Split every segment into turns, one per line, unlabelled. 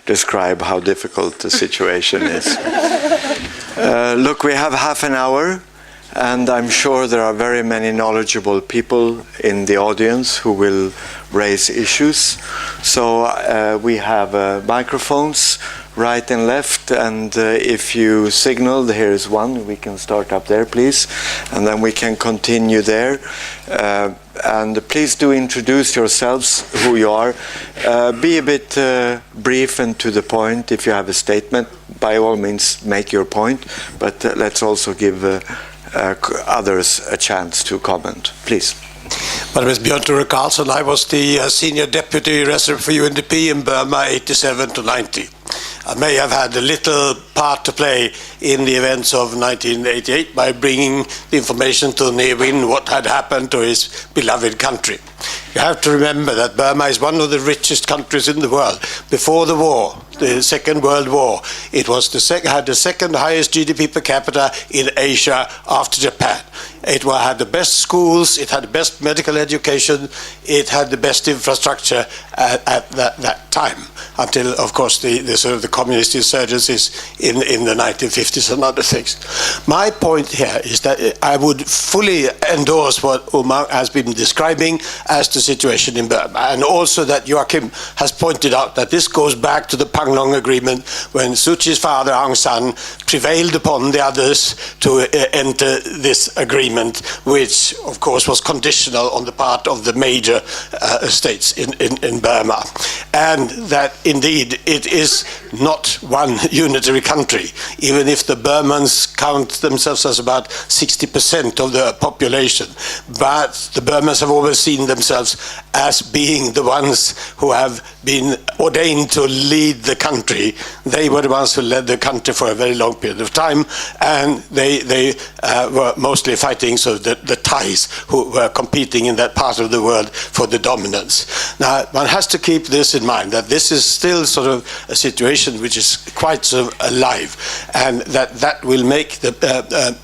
describe how difficult the situation is. Look, we have half an hour, and I'm sure there are very many knowledgeable people in the audience who will raise issues. So we have microphones right and left, and if you signal, here's one, we can start up there, please, and then we can continue there. And please do introduce yourselves, who you are. Be a bit brief and to the point. If you have a statement, by all means make your point, but let's also give others a chance to comment. Please.
My name is Björn Tore Karlsson. I was the senior deputy resident for UNDP in Burma 87 to 90. I may have had a little part to play in the events of 1988 by bringing the information to Ne Win what had happened to his beloved country. You have to remember that Burma is one of the richest countries in the world. Before the war, the Second World War, it was had the second highest GDP per capita in Asia after Japan. It had the best schools, it had the best medical education, it had the best infrastructure at that time, until, of course, the sort of the communist insurgencies in the 1950s and other things. My point here is that I would fully endorse what Umar has been describing as the situation in Burma, and also that Joachim has pointed out that this goes back to the Panglong Agreement, when Suu Kyi's father Aung San prevailed upon the others to enter this agreement, which of course was conditional on the part of the major states in Burma, and that indeed it is not one unitary country, even if the Burmans count themselves as about 60% of the population. But the Burmans have always seen themselves as being the ones who have been ordained to lead the country. They were the ones who led the country for a very long period of time, and they were mostly fighting the Thais, who were competing in that part of the world for the dominance. Now, one has to keep this in mind, that this is still sort of a situation which is quite sort of alive, and that will make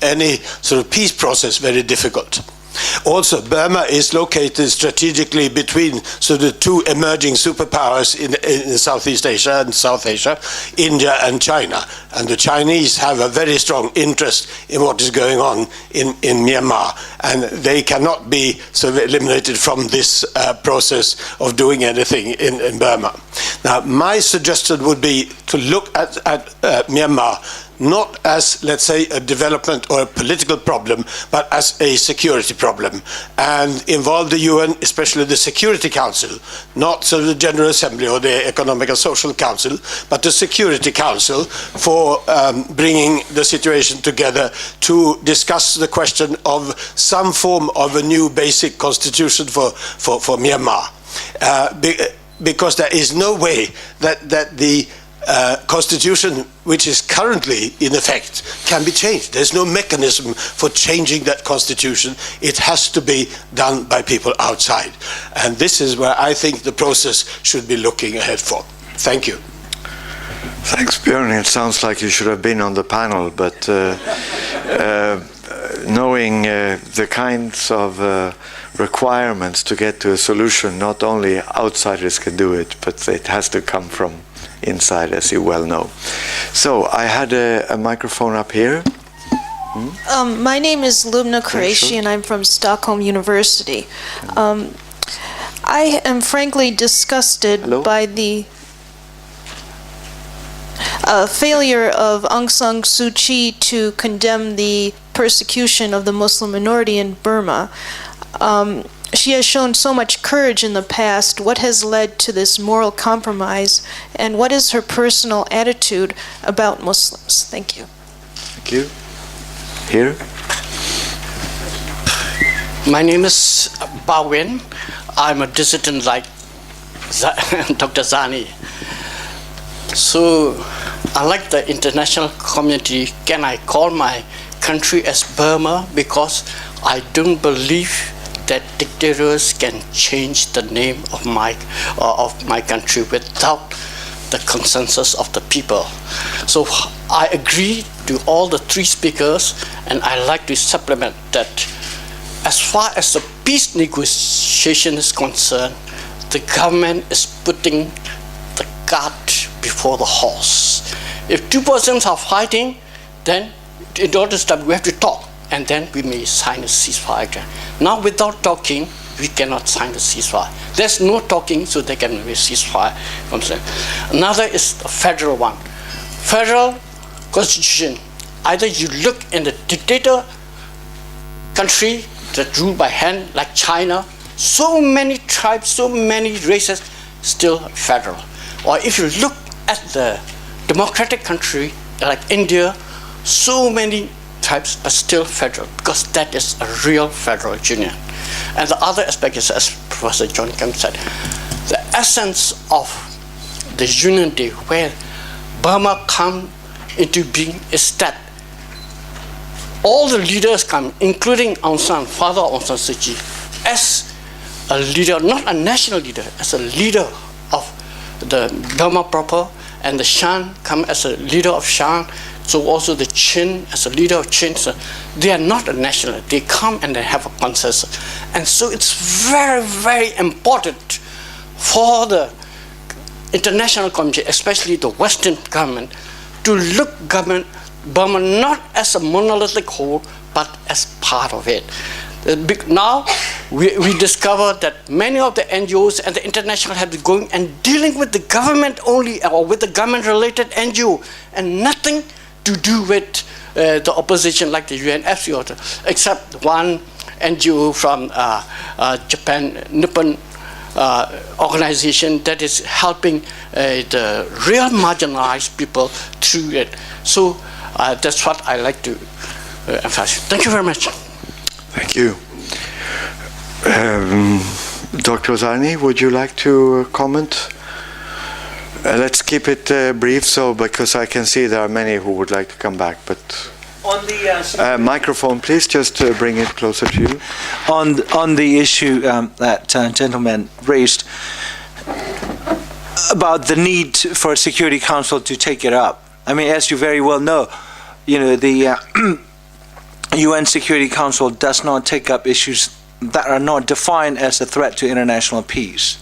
any sort of peace process very difficult. Also, Burma is located strategically between the two emerging superpowers in Southeast Asia and South Asia, India and China. And the Chinese have a very strong interest in what is going on in Myanmar, and they cannot be sort of eliminated from this process of doing anything in Burma. Now, my suggestion would be to look at Myanmar not as, let's say, a development or a political problem, but as a security problem, and involve the UN, especially the Security Council, not the General Assembly or the Economic and Social Council, but the Security Council, for bringing the situation together to discuss the question of some form of a new basic constitution for Myanmar. Because there is no way that the constitution which is currently in effect can be changed. There's no mechanism for changing that constitution. It has to be done by people outside. And this is where I think the process should be looking ahead for. Thank you.
Thanks, Björn. It sounds like you should have been on the panel, but knowing the kinds of requirements to get to a solution, not only outsiders can do it, but it has to come from inside, as you well know. So I had a microphone up here.
My name is Lumna Qureshi, and I'm from Stockholm University. I am frankly disgusted by the failure of Aung San Suu Kyi to condemn the persecution of the Muslim minority in Burma. She has shown so much courage in the past. What has led to this moral compromise, and what is her personal attitude about Muslims? Thank you.
Thank you. Here.
My name is Bawin. I'm a dissident like Dr. Zarni. So, unlike the international community, can I call my country as Burma? Because I don't believe that dictators can change the name of my country without the consensus of the people. So I agree to all the three speakers, and I like to supplement that as far as the peace negotiation is concerned, the government is putting the cart before the horse. If two persons are fighting, then in order to stop, we have to talk, and then we may sign a ceasefire. Now, without talking, we cannot sign the ceasefire. There's no talking, so there can be a ceasefire. Another is the federal one. Federal constitution. Either you look in the dictator country that ruled by hand, like China, so many tribes, so many races, still federal. Or if you look at the democratic country, like India, so many tribes, but still federal, because that is a real federal union. And the other aspect is, as Professor John Kemp said, the essence of the unity where Burma come into being is that all the leaders come, including Aung San, Father Aung San Suu Kyi, as a leader, not a national leader, as a leader of the Burma proper, and the Shan come as a leader of Shan, so also the Chin as a leader of Chin. So they are not a national, they come and they have a consensus. And so it's very, very important for the international community, especially the Western government, to look Burma not as a monolithic whole, but as part of it. Now, we discover that many of the NGOs and the international have been going and dealing with the government only, or with the government-related NGO, and nothing to do with the opposition like the UNFCCC, except one NGO from Japan, Nippon organization that is helping the real marginalized people through it. So that's what I like to emphasize. Thank you very much.
Thank you. Dr. Zarni, would you like to comment? Let's keep it brief, because I can see there are many who would like to come back. But
on the
microphone, please, just bring it closer to you.
On the issue that gentleman raised about the need for a Security Council to take it up. I mean, as you very well know, the UN Security Council does not take up issues that are not defined as a threat to international peace.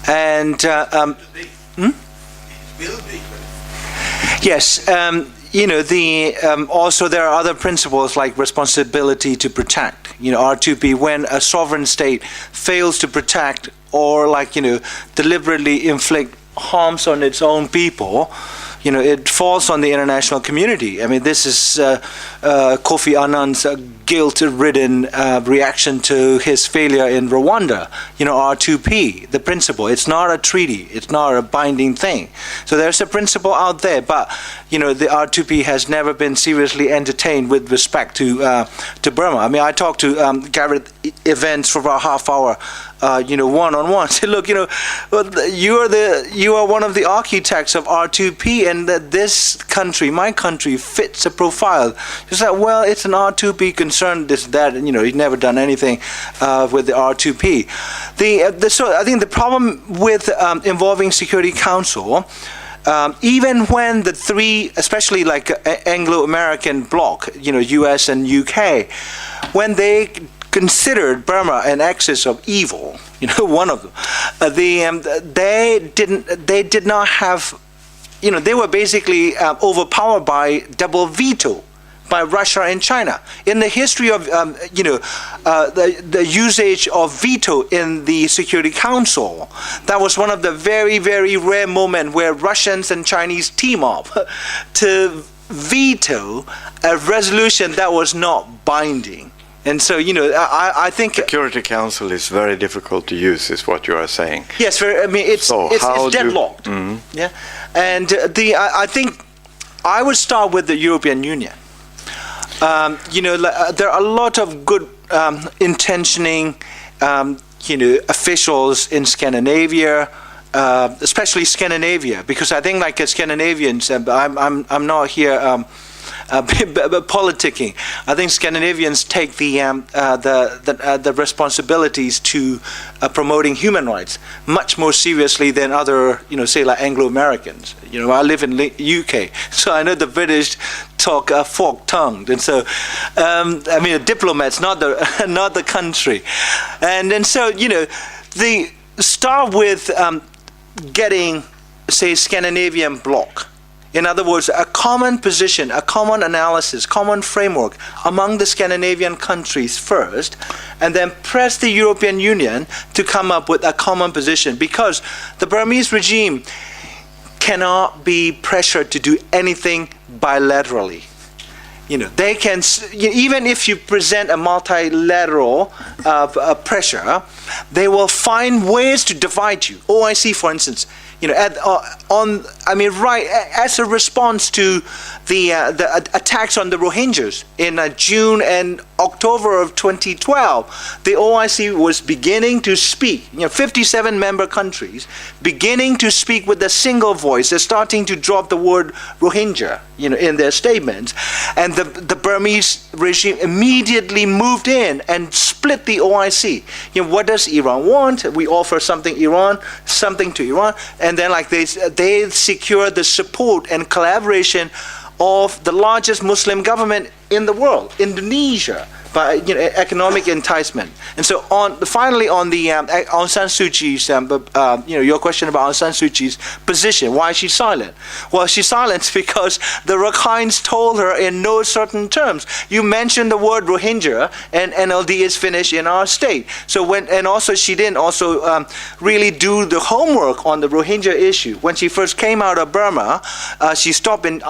And yes, also there are other principles like responsibility to protect. R2P, when a sovereign state fails to protect or deliberately inflict harms on its own people, it falls on the international community. I mean, this is Kofi Annan's guilt-ridden reaction to his failure in Rwanda. R2P, the principle. It's not a treaty. It's not a binding thing. So there's a principle out there, but the R2P has never been seriously entertained with respect to Burma. I mean, I talked to Gareth Evans for about half hour. One-on-one. Say, look, you are one of the architects of R2P, and that this country, my country, fits a profile. It's like, well, it's an R2P concern, this, that, and he's never done anything with the R2P. So I think the problem with involving Security Council, even when the three, especially like Anglo-American bloc, US and UK, when they considered Burma an axis of evil, one of them, they did not have, they were basically overpowered by double veto by Russia and China. In the history of, the usage of veto in the Security Council, that was one of the very, very rare moments where Russians and Chinese team up to veto a resolution that was not binding. And so, I think
Security Council is very difficult to use, is what you are saying.
Yes, it's deadlocked. Yeah, and I think I would start with the European Union. There are a lot of good intentioning, officials in Scandinavia, especially Scandinavia, because I think like Scandinavians, I'm not here. Politicking. I think Scandinavians take the responsibilities to promoting human rights much more seriously than other, say like Anglo-Americans. I live in UK, so I know the British talk fork-tongued, and so diplomats, not the country, and so the start with getting say, Scandinavian bloc. In other words, a common position, a common analysis, common framework among the Scandinavian countries first, and then press the European Union to come up with a common position, because the Burmese regime cannot be pressured to do anything bilaterally. They can, even if you present a multilateral pressure, they will find ways to divide you. OIC, for instance, as a response to the attacks on the Rohingyas in June and October of 2012, the OIC was beginning to speak. 57 member countries beginning to speak with a single voice. They're starting to drop the word Rohingya, in their statements, and the Burmese regime immediately moved in and split the OIC. What does Iran want? We offer something to Iran, and then they secure the support and collaboration of the largest Muslim government in the world, Indonesia, by economic enticement. And so finally on the Aung San Suu Kyi's, your question about Aung San Suu Kyi's position, why is she silent? Well, she's silent because the Rakhines told her in no certain terms, you mentioned the word Rohingya and NLD is finished in our state. So she didn't also really do the homework on the Rohingya issue. When she first came out of Burma, she stopped in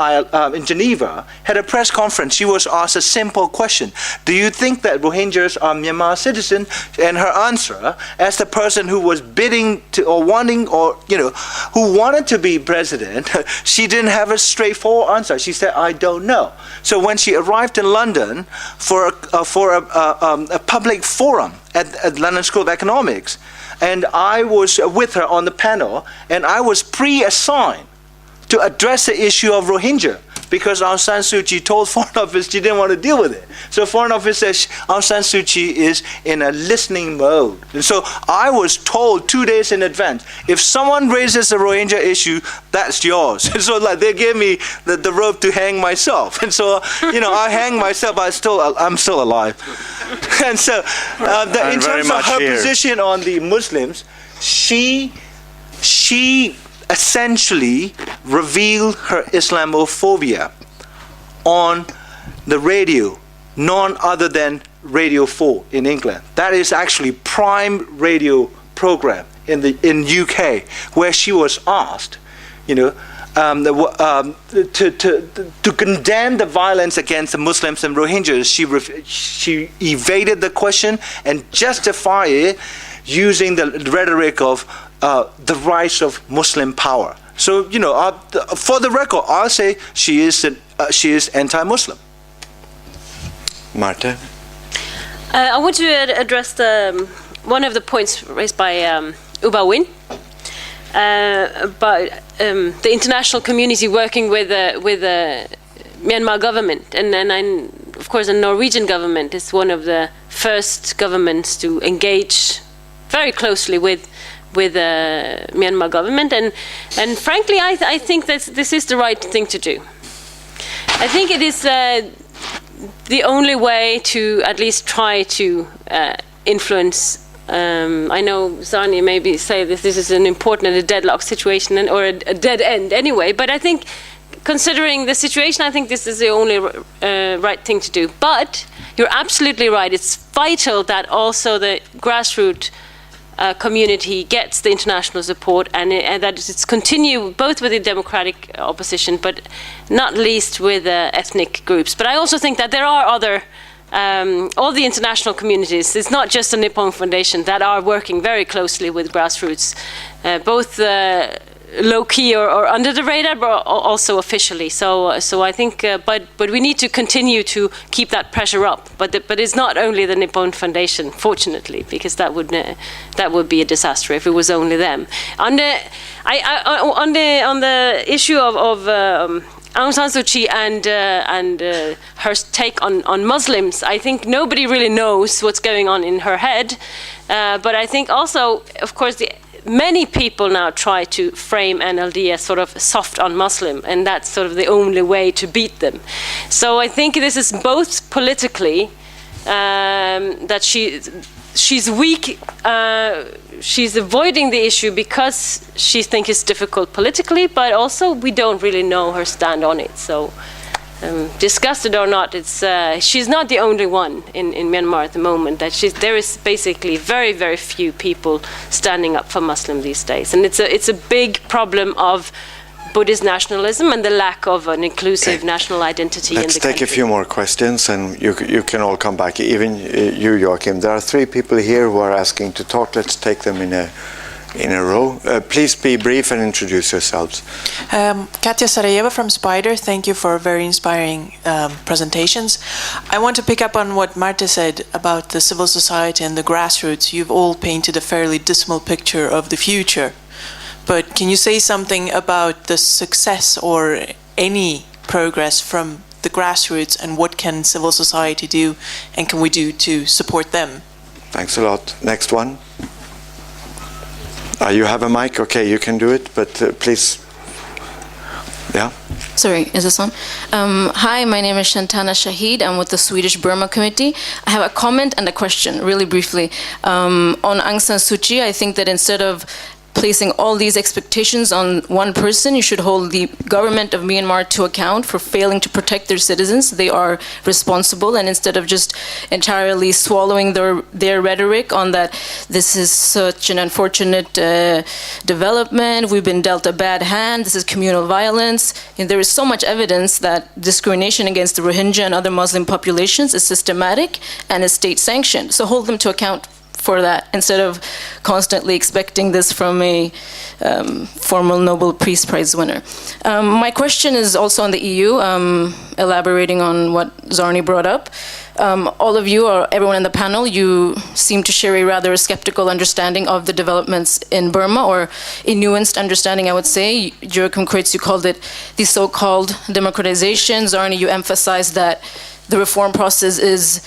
Geneva, had a press conference. She was asked a simple question: do you think that Rohingyas are Myanmar citizens? And her answer, as the person who was bidding to, or wanting, or who wanted to be president, she didn't have a straightforward answer. She said, I don't know. So when she arrived in London for a public forum at London School of Economics, and I was with her on the panel, and I was pre-assigned to address the issue of Rohingya, because Aung San Suu Kyi told Foreign Office she didn't want to deal with it. So Foreign Office says Aung San Suu Kyi is in a listening mode. And so I was told 2 days in advance, if someone raises the Rohingya issue, that's yours. And so they gave me the rope to hang myself. And so, I hang myself, I'm still alive. And so in terms of her position on the Muslims, she essentially revealed her Islamophobia on the radio, none other than Radio 4 in England. That is actually prime radio program in UK, where she was asked, to condemn the violence against the Muslims and Rohingyas. She evaded the question and justified it using the rhetoric of the rise of Muslim power. So, for the record, I'll say she is anti-Muslim.
Marta?
I want to address one of the points raised by Uba Win about the international community working with the Myanmar government, and of course the Norwegian government is one of the first governments to engage very closely with the Myanmar government, and frankly I think that this is the right thing to do. I think it is the only way to at least try to influence. I know Zarni maybe say this is an important and a deadlock situation or a dead end anyway, but I think considering the situation, I think this is the only right thing to do. But you're absolutely right. It's vital that also the grassroots community gets the international support, and that it's continue both with the democratic opposition, but not least with ethnic groups. But I also think that there are other, all the international communities, it's not just the Nippon Foundation, that are working very closely with grassroots, both low-key or under the radar, but also officially. So I think, but we need to continue to keep that pressure up. But it's not only the Nippon Foundation, fortunately, because that would be a disaster if it was only them. On the issue of Aung San Suu Kyi and her take on Muslims, I think nobody really knows what's going on in her head. But I think also, of course, many people now try to frame NLD as sort of soft on Muslim, and that's sort of the only way to beat them. So I think this is both politically that she's weak. She's avoiding the issue because she thinks it's difficult politically, but also we don't really know her stand on it. So, discuss it or not, she's not the only one in Myanmar at the moment. There is basically very, very few people standing up for Muslims these days, and it's a big problem of Buddhist nationalism and the lack of an inclusive national identity in the country.
Let's take a few more questions, and you can all come back. Even you, Joachim. There are 3 people here who are asking to talk. Let's take them in a row. Please be brief and introduce yourselves.
Katya Sarajeva from Spider. Thank you for very inspiring presentations. I want to pick up on what Marta said about the civil society and the grassroots. You've all painted a fairly dismal picture of the future. But can you say something about the success or any progress from the grassroots, and what can civil society do and can we do to support them?
Thanks a lot. Next one. You have a mic? Okay, you can do it, but please. Yeah.
Sorry, is this on? Hi, my name is Shantana Shahid. I'm with the Swedish Burma Committee. I have a comment and a question, really briefly. On Aung San Suu Kyi, I think that instead of placing all these expectations on one person, you should hold the government of Myanmar to account for failing to protect their citizens. They are responsible, and instead of just entirely swallowing their rhetoric on that this is such an unfortunate development, we've been dealt a bad hand, this is communal violence, and there is so much evidence that discrimination against the Rohingya and other Muslim populations is systematic and is state sanctioned. So hold them to account for that, instead of constantly expecting this from a formal Nobel Peace Prize winner. My question is also on the EU, elaborating on what Zarni brought up. All of you, or everyone in the panel, you seem to share a rather skeptical understanding of the developments in Burma, or a nuanced understanding, I would say. Joachim Kreutz, you called it the so-called democratization. Zarni, you emphasized that the reform process is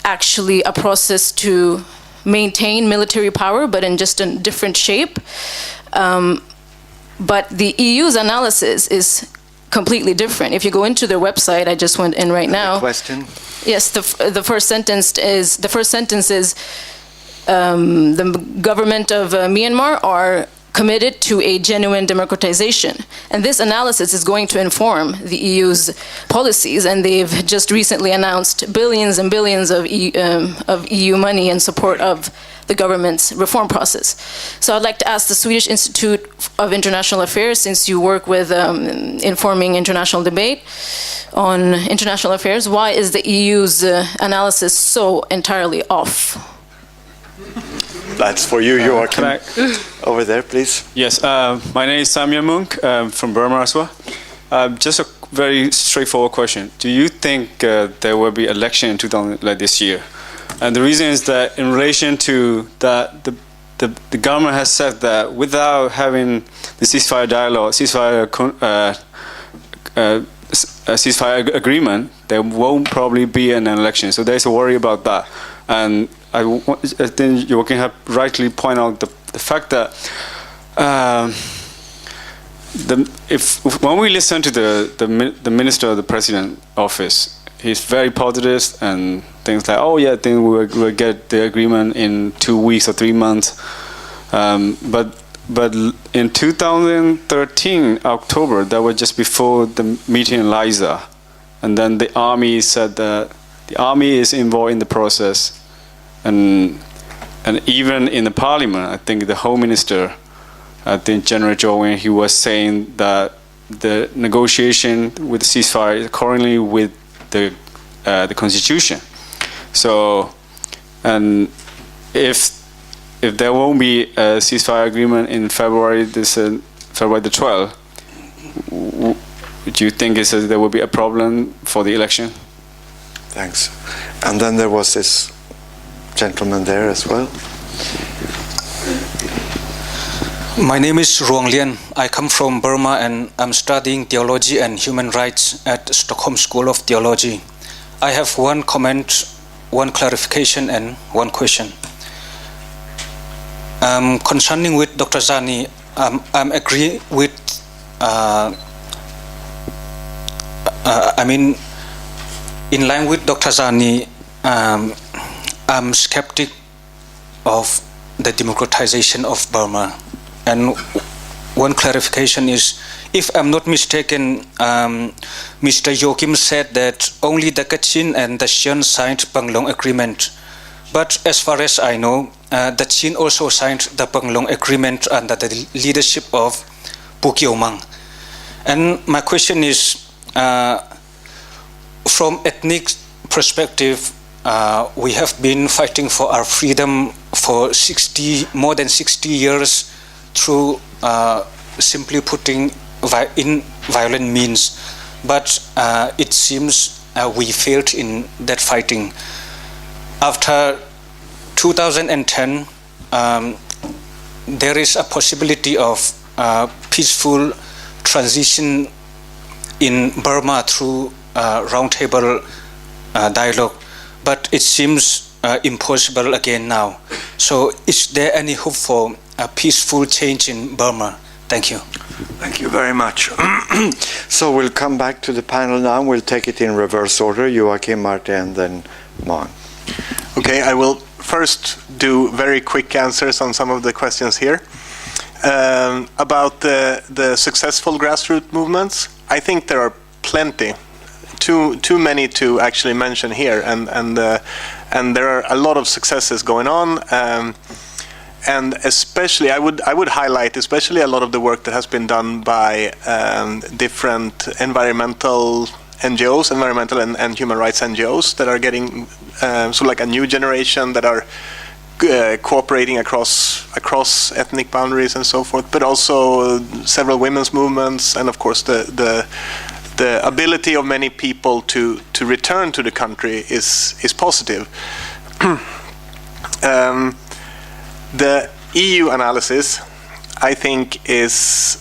actually a process to maintain military power, but in just a different shape. But the EU's analysis is completely different. If you go into their website, I just went in right now.
Question?
Yes, the first sentence is the government of Myanmar are committed to a genuine democratization. And this analysis is going to inform the EU's policies, and they've just recently announced billions and billions of EU money in support of the government's reform process. So I'd like to ask the Swedish Institute of International Affairs, since you work with informing international debate on international affairs, why is the EU's analysis so entirely off?
That's for you, Joachim. Over there, please.
Yes, my name is Samya Munk from Burma as well. Just a very straightforward question. Do you think there will be election in 2000 like this year? And the reason is that in relation to that, the government has said that without having the ceasefire dialogue, ceasefire agreement, there won't probably be an election. So there's a worry about that. And I think Joachim have rightly pointed out the fact that when we listen to the minister of the president office, he's very positive and things like, oh yeah, I think we'll get the agreement in 2 weeks or 3 months. But in 2013 October, that was just before the meeting in Liza, and then the army said that the army is involved in the process. And even in the parliament, I think the Home Minister, I think General Jowen, he was saying that the negotiation with the ceasefire is currently with the constitution. So, and if there won't be a ceasefire agreement in February the 12th, do you think there will be a problem for the election?
Thanks. And then there was this gentleman there as well.
My name is Ruang Lian. I come from Burma and I'm studying theology and human rights at Stockholm School of Theology. I have one comment, one clarification and one question. Concerning with Dr. Zarni, I'm agree with, in line with Dr. Zarni, I'm skeptic of the democratization of Burma. And one clarification is, if I'm not mistaken, Mr. Joachim said that only the Kachin and the Xian signed Panglong Agreement. But as far as I know, the Chin also signed the Panglong Agreement under the leadership of Bu Kiomang. And my question is, from ethnic perspective, we have been fighting for our freedom for more than 60 years through simply putting in violent means. But it seems we failed in that fighting. After 2010, there is a possibility of peaceful transition in Burma through roundtable dialogue, but it seems impossible again now. So is there any hope for a peaceful change in Burma? Thank you.
Thank you very much. So we'll come back to the panel now. We'll take it in reverse order. Joachim, Marte, and then Maung.
Okay, I will first do very quick answers on some of the questions here. About the successful grassroots movements, I think there are plenty, too many to actually mention here, and there are a lot of successes going on, and especially I would highlight especially a lot of the work that has been done by different environmental NGOs, environmental and human rights NGOs that are getting sort of like a new generation that are cooperating across ethnic boundaries and so forth, but also several women's movements, and of course the ability of many people to return to the country is positive. The EU analysis, I think, is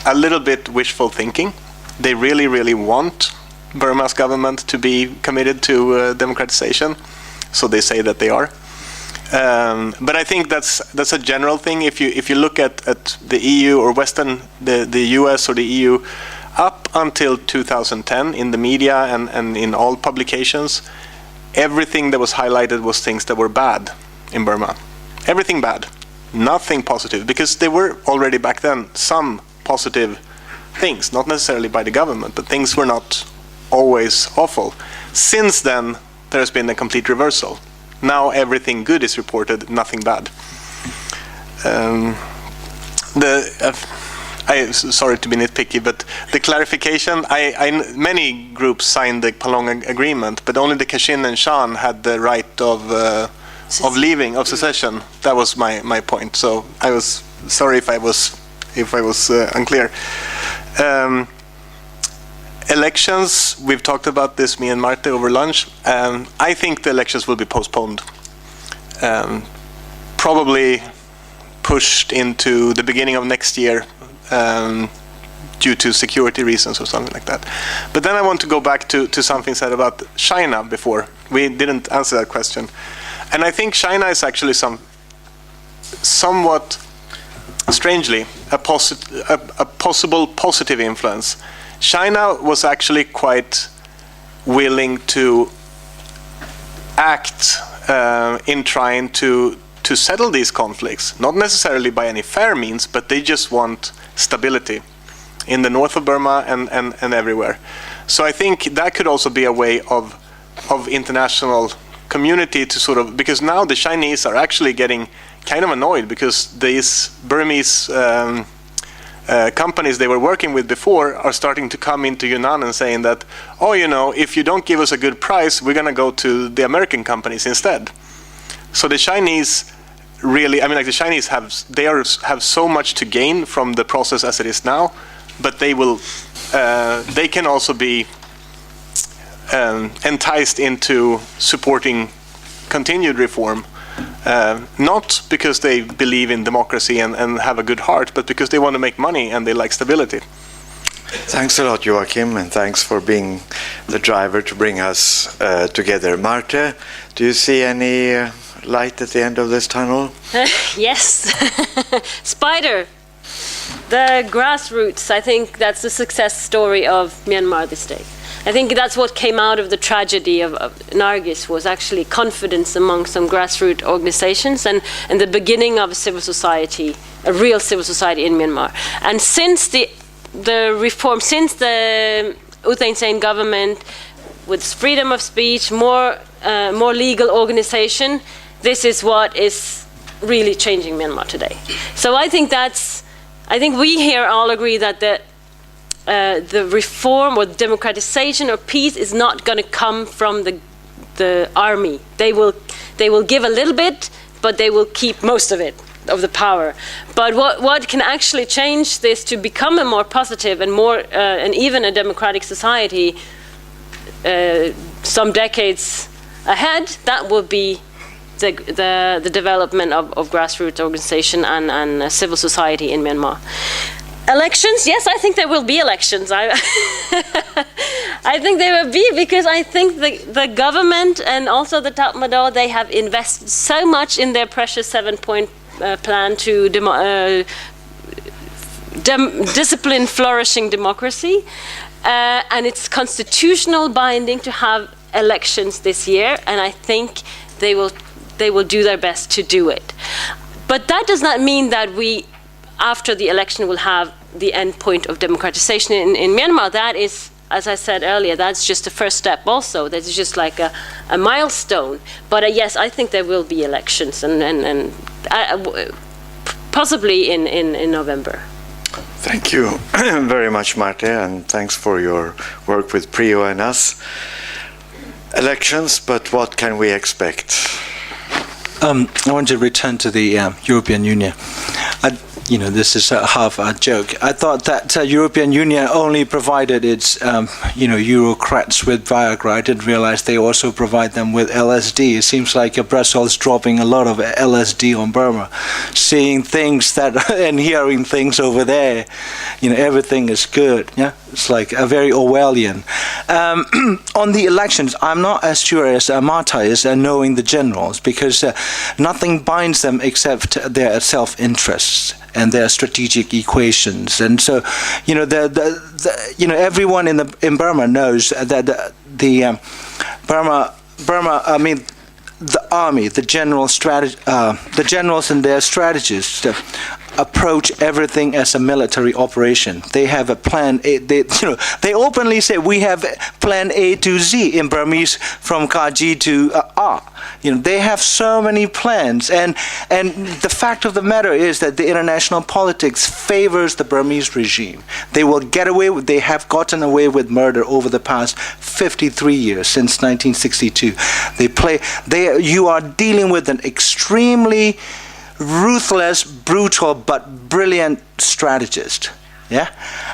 a little bit wishful thinking. They really want Burma's government to be committed to democratization, so they say that they are. But I think that's a general thing. If you look at the EU or the US or the EU up until 2010 in the media and in all publications, everything that was highlighted was things that were bad in Burma. Everything bad, nothing positive, because there were already back then some positive things, not necessarily by the government, but things were not always awful. Since then, there has been a complete reversal. Now everything good is reported, nothing bad. Sorry to be nitpicky, but the clarification, many groups signed the Palong Agreement, but only the Kachin and Shan had the right of secession. That was my point. So I was sorry if I was unclear. Elections, we've talked about this, me and Marte, over lunch. I think the elections will be postponed. Probably pushed into the beginning of next year due to security reasons or something like that. But then I want to go back to something said about China before. We didn't answer that question. And I think China is actually somewhat strangely a possible positive influence. China was actually quite willing to act in trying to settle these conflicts, not necessarily by any fair means, but they just want stability in the north of Burma and everywhere. So I think that could also be a way of international community to sort of, because now the Chinese are actually getting kind of annoyed because these Burmese companies they were working with before are starting to come into Yunnan and saying that, oh, if you don't give us a good price, we're going to go to the American companies instead. So the Chinese really, the Chinese have so much to gain from the process as it is now, but they can also be enticed into supporting continued reform, not because they believe in democracy and have a good heart, but because they want to make money and they like stability.
Thanks a lot, Joachim, and thanks for being the driver to bring us together. Marte, do you see any light at the end of this tunnel?
Yes. Spider. The grassroots, I think that's the success story of Myanmar this day. I think that's what came out of the tragedy of Nargis, was actually confidence among some grassroots organizations and the beginning of a civil society, a real civil society in Myanmar. And since the reform, since the U Thein Sein government, with freedom of speech, more legal organization, this is what is really changing Myanmar today. So I think we here all agree that the reform or democratization or peace is not going to come from the army. They will give a little bit, but they will keep most of it, of the power. But what can actually change this to become a more positive and more and even a democratic society some decades ahead, that will be the development of grassroots organization and civil society in Myanmar. Elections, yes, I think there will be elections. I think there will be, because I think the government and also the Tatmadaw, they have invested so much in their precious 7-point plan to discipline flourishing democracy, and it's constitutional binding to have elections this year, and I think they will do their best to do it. But that does not mean that we, after the election, will have the end point of democratization in Myanmar. That is, as I said earlier, that's just the first step also. That's just like a milestone. But yes, I think there will be elections, and possibly in November.
Thank you very much, Marte, and thanks for your work with PRIO and us. Elections, but what can we expect?
I want to return to the European Union. This is half a joke. I thought that European Union only provided its, Eurocrats with Viagra. I didn't realize they also provide them with LSD. It seems like Brussels dropping a lot of LSD on Burma, seeing things and hearing things over there. Everything is good. Yeah, it's like a very Orwellian. On the elections, I'm not as sure as Marta is, knowing the generals, because nothing binds them except their self-interests and their strategic equations. And so, everyone in Burma knows that the army, the generals and their strategists approach everything as a military operation. They have a plan A. They openly say we have plan A to Z in Burmese, from Kaji to R. They have so many plans, and the fact of the matter is that the international politics favors the Burmese regime. They have gotten away with murder over the past 53 years, since 1962. You are dealing with an extremely ruthless, brutal, but brilliant strategist. Yeah,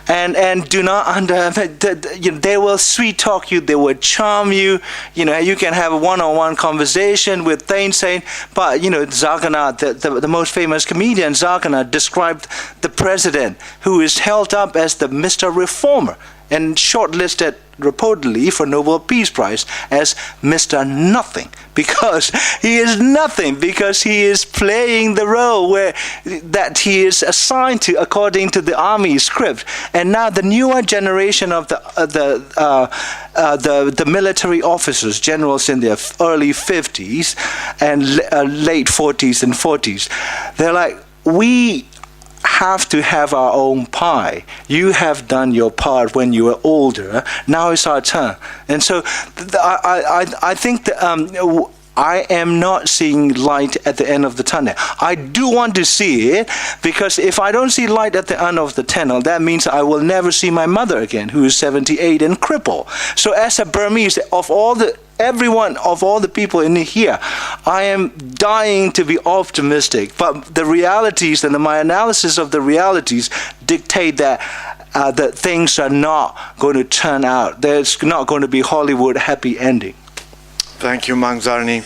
and do not they will sweet talk you, they will charm you. You can have a one-on-one conversation with Thein Sein. But Zargana, the most famous comedian, Zargana, described the president, who is held up as the Mr. Reformer and shortlisted reportedly for Nobel Peace Prize as Mr. Nothing, because he is nothing, because he is playing the role that he is assigned to according to the army script. And now the newer generation of the military officers, generals in their early 50s and late 40s and 40s, they're like, we have to have our own pie. You have done your part when you were older. Now it's our turn. And so I think that I am not seeing light at the end of the tunnel. I do want to see it, because if I don't see light at the end of the tunnel, that means I will never see my mother again, who is 78 and crippled. So as a Burmese, of all the people in here, I am dying to be optimistic. But the realities and my analysis of the realities dictate that things are not going to turn out. There's not going to be Hollywood happy ending.
Thank you, Maung Zarni.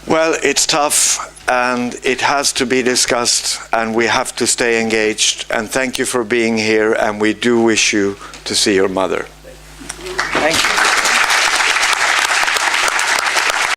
Well, it's tough, and it has to be discussed, and we have to stay engaged. And thank you for being here, and we do wish you to see your mother.
Thank you.